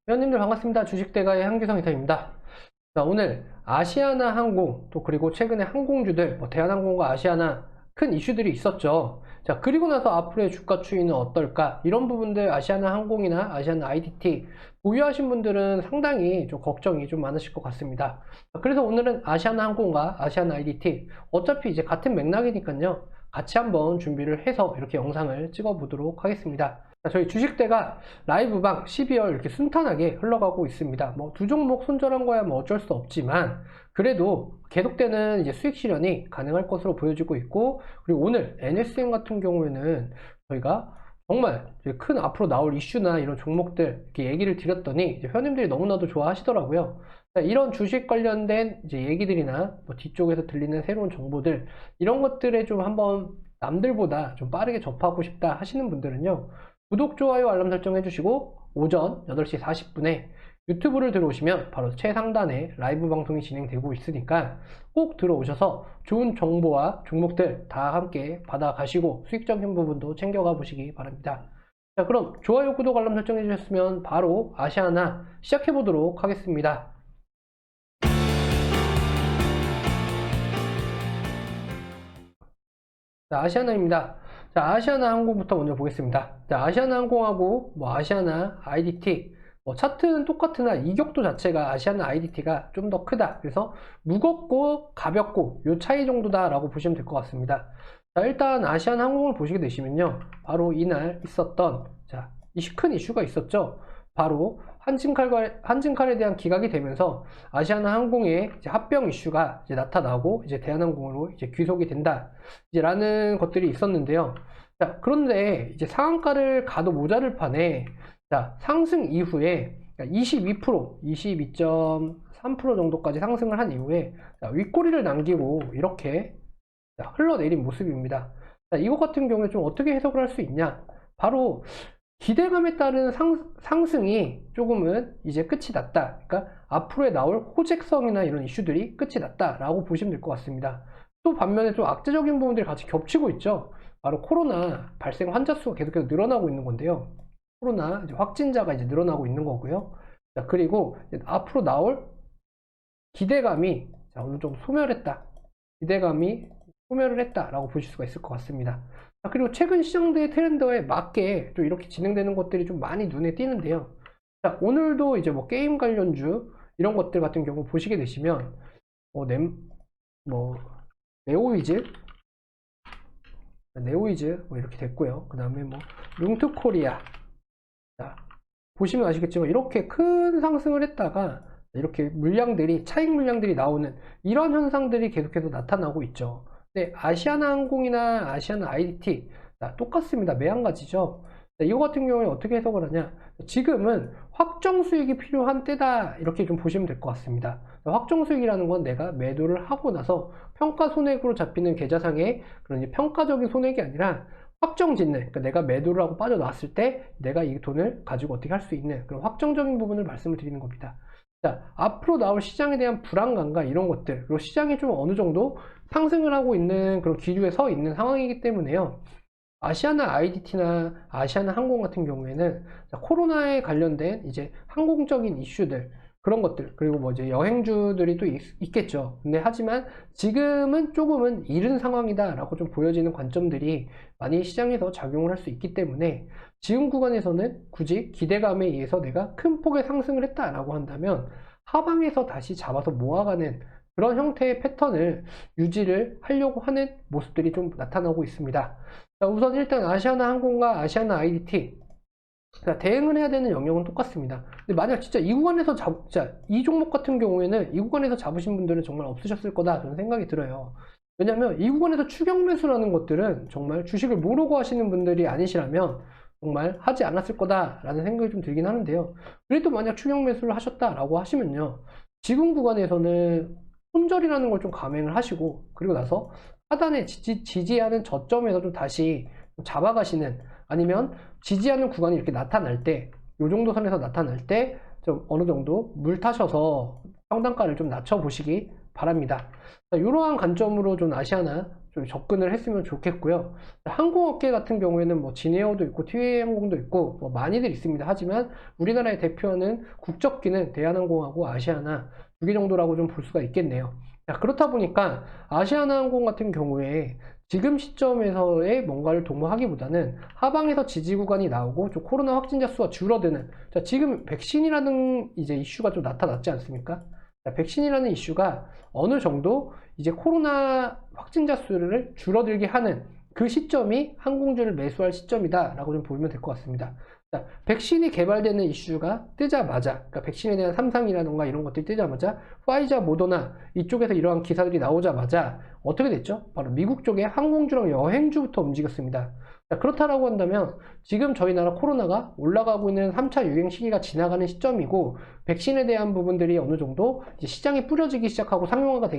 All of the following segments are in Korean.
회원님들 반갑습니다. 주식대가의 한규성 이사입니다. 자, 오늘 아시아나 항공, 또 그리고 최근에 항공주들, 대한항공과 아시아나 큰 이슈들이 있었죠. 자, 그리고 나서 앞으로의 주가 추이는 어떨까? 이런 부분들 아시아나 항공이나 아시아나 IDT 보유하신 분들은 상당히 좀 걱정이 좀 많으실 것 같습니다. 자, 그래서 오늘은 아시아나 항공과 아시아나 IDT 어차피 이제 같은 맥락이니까요. 같이 한번 준비를 해서 이렇게 영상을 찍어 보도록 하겠습니다. 자, 저희 주식대가 라이브방 12월 이렇게 순탄하게 흘러가고 있습니다. 두 종목 손절한 거야 어쩔 수 없지만 그래도 계속되는 이제 수익 실현이 가능할 것으로 보여지고 있고, 그리고 오늘 NSM 같은 경우에는 저희가 정말 큰 앞으로 나올 이슈나 이런 종목들 이렇게 얘기를 드렸더니 이제 회원님들이 너무나도 좋아하시더라고요. 자, 이런 주식 관련된 이제 얘기들이나 뒤쪽에서 들리는 새로운 정보들, 이런 것들에 좀 한번 남들보다 좀 빠르게 접하고 싶다 하시는 분들은요, 구독, 좋아요, 알람 설정 해주시고 오전 8시 40분에 유튜브를 들어오시면 바로 최상단에 라이브 방송이 진행되고 있으니까 꼭 들어오셔서 좋은 정보와 종목들 다 함께 받아가시고 수익적인 부분도 챙겨가 보시기 바랍니다. 자, 그럼 좋아요, 구독, 알람 설정해 주셨으면 바로 아시아나 시작해 보도록 하겠습니다. 자, 아시아나입니다. 자, 아시아나 항공부터 먼저 보겠습니다. 자, 아시아나 항공하고 아시아나 IDT 차트는 똑같으나 이격도 자체가 아시아나 IDT가 좀 더 크다. 그래서 무겁고 가볍고 요 차이 정도다 라고 보시면 될 것 같습니다. 자, 일단 아시아나 항공을 보시게 되시면요, 바로 이날 있었던 큰 이슈가 있었죠. 바로 한진칼에 대한 기각이 되면서 아시아나 항공의 합병 이슈가 나타나고 대한항공으로 귀속이 된다 라는 것들이 있었는데요. 자, 그런데 상한가를 가도 모자를 판에 상승 이후에 22.3% 정도까지 상승을 한 이후에 윗꼬리를 남기고 이렇게 흘러내린 모습입니다. 이것 같은 경우에 좀 어떻게 해석을 할 수 있냐? 바로 기대감에 따른 상승이 조금은 이제 끝이 났다. 그러니까 앞으로에 나올 호재성이나 이런 이슈들이 끝이 났다라고 보시면 될 것 같습니다. 또 반면에 좀 악재적인 부분들이 같이 겹치고 있죠. 바로 코로나 발생 환자 수가 계속해서 늘어나고 있는 건데요. 코로나 확진자가 늘어나고 있는 거고요. 자, 그리고 앞으로 나올 기대감이 어느 정도 소멸했다. 기대감이 소멸을 했다라고 보실 수가 있을 것 같습니다. 자, 그리고 최근 시장들의 트렌드에 맞게 좀 이렇게 진행되는 것들이 좀 많이 눈에 띄는데요. 자, 오늘도 게임 관련주 이런 것들 같은 경우 보시게 되시면 네오위즈 이렇게 됐고요. 그 다음에 룽트코리아, 자, 보시면 아시겠지만 이렇게 큰 상승을 했다가 이렇게 차익 물량들이 나오는 이런 현상들이 계속해서 나타나고 있죠. 근데 아시아나 항공이나 아시아나 IDT 똑같습니다. 매한가지죠. 이거 같은 경우에 어떻게 해석을 하냐, 지금은 확정 수익이 필요한 때다 이렇게 좀 보시면 될 것 같습니다. 확정 수익이라는 건 내가 매도를 하고 나서 평가 손해액으로 잡히는 계좌상의 그런 평가적인 손해액이 아니라 확정 짓는, 그러니까 내가 매도를 하고 빠져나왔을 때 내가 이 돈을 가지고 어떻게 할 수 있는 그런 확정적인 부분을 말씀을 드리는 겁니다. 자, 앞으로 나올 시장에 대한 불안감과 이런 것들, 그리고 시장이 좀 어느 정도 상승을 하고 있는 그런 기류에 서 있는 상황이기 때문에요. 아시아나 IDT나 아시아나 항공 같은 경우에는 코로나에 관련된 항공적인 이슈들, 그런 것들, 그리고 여행주들이 또 있겠죠. 근데 하지만 지금은 조금은 이른 상황이다 라고 좀 보여지는 관점들이 많이 시장에서 작용을 할 수 있기 때문에 지금 구간에서는 굳이 기대감에 의해서 내가 큰 폭의 상승을 했다라고 한다면 하방에서 다시 잡아서 모아가는 그런 형태의 패턴을 유지를 하려고 하는 모습들이 좀 나타나고 있습니다. 자, 우선 일단 아시아나 항공과 아시아나 IDT 대응을 해야 되는 영역은 똑같습니다. 근데 만약 진짜 이 구간에서 이 종목 같은 경우에는 이 구간에서 잡으신 분들은 정말 없으셨을 거다 저는 생각이 들어요. 왜냐면 이 구간에서 추격 매수라는 것들은 정말 주식을 모르고 하시는 분들이 아니시라면 정말 하지 않았을 거다라는 생각이 좀 들긴 하는데요. 그래도 만약 추격 매수를 하셨다라고 하시면요, 지금 구간에서는 손절이라는 걸 좀 감행을 하시고, 그리고 나서 하단에 지지하는 저점에서 좀 다시 잡아가시는, 아니면 지지하는 구간이 이렇게 나타날 때, 요 정도 선에서 나타날 때 좀 어느 정도 물 타셔서 평단가를 좀 낮춰 보시기 바랍니다. 이러한 관점으로 좀 아시아나 좀 접근을 했으면 좋겠고요. 항공업계 같은 경우에는 뭐 진에어도 있고 티웨이항공도 있고 뭐 많이들 있습니다. 하지만 우리나라의 대표하는 국적기는 대한항공하고 아시아나 두 개 정도라고 좀 볼 수가 있겠네요. 자, 그렇다 보니까 아시아나항공 같은 경우에 지금 시점에서의 뭔가를 도모하기보다는 하방에서 지지 구간이 나오고 좀 코로나 확진자 수가 줄어드는, 자, 지금 백신이라는 이제 이슈가 좀 나타났지 않습니까? 자, 백신이라는 이슈가 어느 정도 이제 코로나 확진자 수를 줄어들게 하는 그 시점이 항공주를 매수할 시점이다라고 좀 보면 될 것 같습니다. 자, 백신이 개발되는 이슈가 뜨자마자, 그러니까 백신에 대한 삼상이라던가 이런 것들이 뜨자마자 화이자, 모더나 이쪽에서 이러한 기사들이 나오자마자 어떻게 됐죠? 바로 미국 쪽에 항공주랑 여행주부터 움직였습니다. 자, 그렇다라고 한다면 지금 저희 나라 코로나가 올라가고 있는 3차 유행 시기가 지나가는 시점이고 백신에 대한 부분들이 어느 정도 이제 시장에 뿌려지기 시작하고 상용화가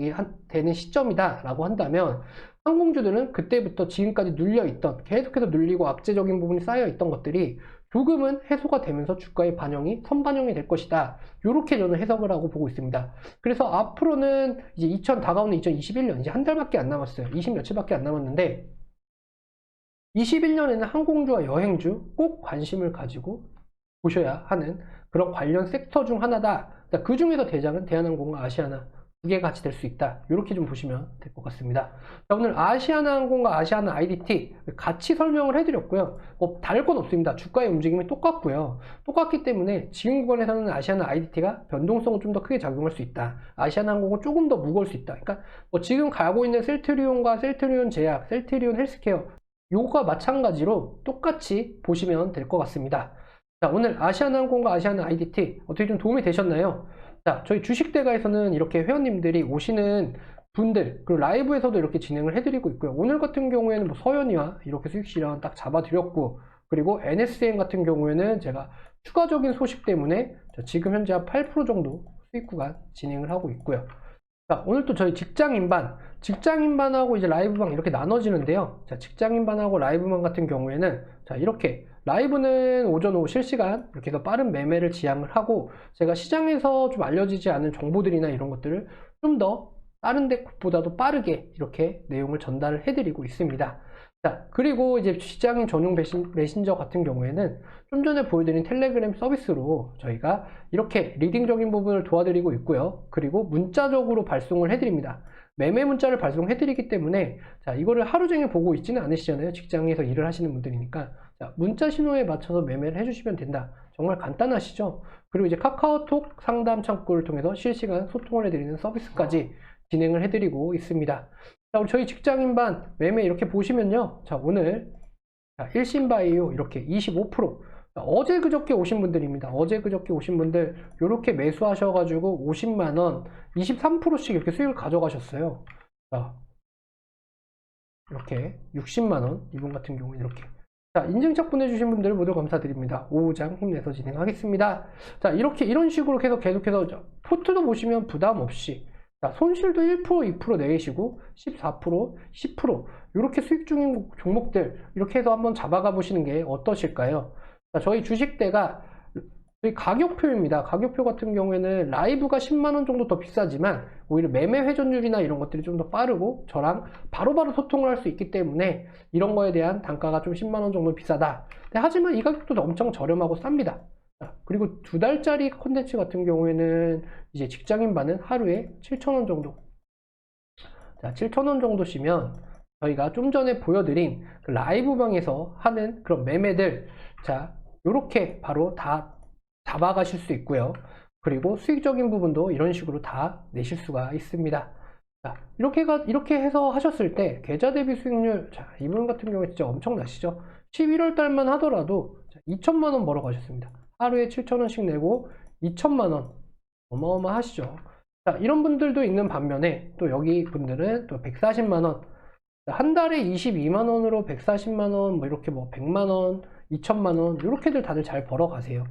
되는 시점이다라고 한다면 항공주들은 그때부터 지금까지 눌려있던, 계속해서 눌리고 악재적인 부분이 쌓여있던 것들이 조금은 해소가 되면서 주가의 반영이 선반영이 될 것이다. 이렇게 저는 해석을 하고 보고 있습니다. 그래서 앞으로는 이제 다가오는 2021년 이제 한 달밖에 안 남았어요. 20 며칠밖에 안 남았는데 21년에는 항공주와 여행주 꼭 관심을 가지고 보셔야 하는 그런 관련 섹터 중 하나다. 그 중에서 대장은 대한항공과 아시아나 두 개가 같이 될 수 있다. 이렇게 좀 보시면 될 것 같습니다. 자, 오늘 아시아나항공과 아시아나 IDT 같이 설명을 해드렸고요. 다를 건 없습니다. 주가의 움직임이 똑같고요. 똑같기 때문에 지금 구간에서는 아시아나 IDT가 변동성은 좀 더 크게 작용할 수 있다. 아시아나항공은 조금 더 무거울 수 있다. 그러니까 지금 가고 있는 셀트리온과 셀트리온 제약, 셀트리온 헬스케어 요거가 마찬가지로 똑같이 보시면 될 것 같습니다. 자, 오늘 아시아나항공과 아시아나 IDT 어떻게 좀 도움이 되셨나요? 자, 저희 주식대가에서는 이렇게 회원님들이 오시는 분들, 그리고 라이브에서도 이렇게 진행을 해드리고 있고요. 오늘 같은 경우에는 뭐 서현이와 이렇게 수익 실현 딱 잡아드렸고, 그리고 NSM 같은 경우에는 제가 추가적인 소식 때문에 지금 현재 한 8% 정도 수익 구간 진행을 하고 있고요. 자, 오늘 또 저희 직장인반하고 이제 라이브방 이렇게 나눠지는데요. 자, 직장인반하고 라이브방 같은 경우에는 자, 이렇게 라이브는 오전 오후 실시간 이렇게 더 빠른 매매를 지향을 하고 제가 시장에서 좀 알려지지 않은 정보들이나 이런 것들을 좀 더 다른 데보다도 빠르게 이렇게 내용을 전달을 해드리고 있습니다. 자, 그리고 이제 시장인 전용 메신저 같은 경우에는 좀 전에 보여드린 텔레그램 서비스로 저희가 이렇게 리딩적인 부분을 도와드리고 있고요. 그리고 문자적으로 발송을 해드립니다. 매매 문자를 발송해드리기 때문에 자, 이거를 하루 종일 보고 있지는 않으시잖아요. 직장에서 일을 하시는 분들이니까. 자, 문자 신호에 맞춰서 매매를 해주시면 된다. 정말 간단하시죠? 그리고 이제 카카오톡 상담 창구를 통해서 실시간 소통을 해드리는 서비스까지 진행을 해드리고 있습니다. 자, 우리 저희 직장인반 매매 이렇게 보시면요. 자, 오늘 자, 일신바이오 이렇게 25%. 자, 어제 그저께 오신 분들입니다. 어제 그저께 오신 분들 이렇게 매수하셔가지고 50만원 23%씩 이렇게 수익을 가져가셨어요. 자, 이렇게 60만원 이분 같은 경우는 이렇게. 자, 인증샷 보내주신 분들 모두 감사드립니다. 오후장 힘내서 진행하겠습니다. 자, 이렇게 이런 식으로 계속해서 포트도 보시면 부담 없이 자, 손실도 1%, 2% 내시고 14%, 10% 이렇게 수익 중인 종목들 이렇게 해서 한번 잡아가 보시는 게 어떠실까요? 자, 저희 주식대가 저희 가격표입니다. 가격표 같은 경우에는 라이브가 10만원 정도 더 비싸지만 오히려 매매 회전율이나 이런 것들이 좀 더 빠르고 저랑 바로바로 소통을 할 수 있기 때문에 이런 거에 대한 단가가 좀 10만원 정도 비싸다. 하지만 이 가격도 엄청 저렴하고 쌉니다. 그리고 2달짜리 콘텐츠 같은 경우에는 이제 직장인반은 하루에 7,000원 정도. 자, 7,000원 정도시면 저희가 좀 전에 보여드린 그 라이브방에서 하는 그런 매매들, 자, 요렇게 바로 다 잡아가실 수 있고요. 그리고 수익적인 부분도 이런 식으로 다 내실 수가 있습니다. 자, 이렇게 해서 하셨을 때 계좌 대비 수익률, 자, 이분 같은 경우에 진짜 엄청나시죠? 11월 달만 하더라도 2천만원 벌어 가셨습니다. 하루에 7,000원씩 내고 2천만원. 어마어마하시죠? 자, 이런 분들도 있는 반면에 또 여기 분들은 또 140만원. 한 달에 22만원으로 140만원, 뭐 이렇게 뭐 100만원, 2천만원, 이렇게들 다들 잘 벌어 가세요.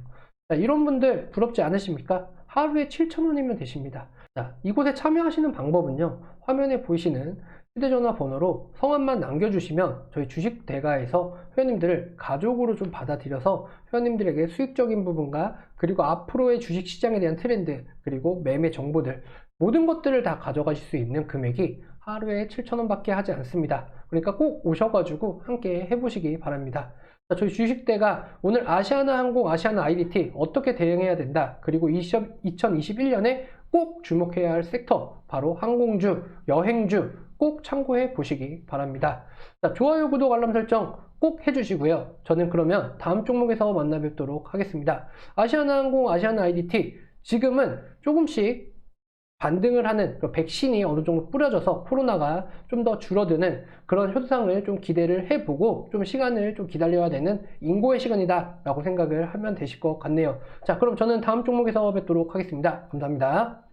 자, 이런 분들 부럽지 않으십니까? 하루에 7,000원이면 되십니다. 자, 이곳에 참여하시는 방법은요, 화면에 보이시는 휴대전화 번호로 성함만 남겨주시면 저희 주식대가에서 회원님들을 가족으로 좀 받아들여서 회원님들에게 수익적인 부분과 그리고 앞으로의 주식시장에 대한 트렌드 그리고 매매 정보들 모든 것들을 다 가져가실 수 있는 금액이 하루에 7,000원 밖에 하지 않습니다. 그러니까 꼭 오셔가지고 함께 해보시기 바랍니다. 자, 저희 주식대가 오늘 아시아나항공, 아시아나 IDT 어떻게 대응해야 된다. 그리고 2021년에 꼭 주목해야 할 섹터, 바로 항공주, 여행주 꼭 참고해 보시기 바랍니다. 자, 좋아요, 구독, 알람 설정 꼭 해주시고요. 저는 그러면 다음 종목에서 만나 뵙도록 하겠습니다. 아시아나항공, 아시아나 IDT 지금은 조금씩 반등을 하는 그 백신이 어느 정도 뿌려져서 코로나가 좀 더 줄어드는 그런 현상을 좀 기대를 해보고 좀 시간을 좀 기다려야 되는 인고의 시간이다 라고 생각을 하면 되실 것 같네요. 자, 그럼 저는 다음 종목에서 뵙도록 하겠습니다. 감사합니다.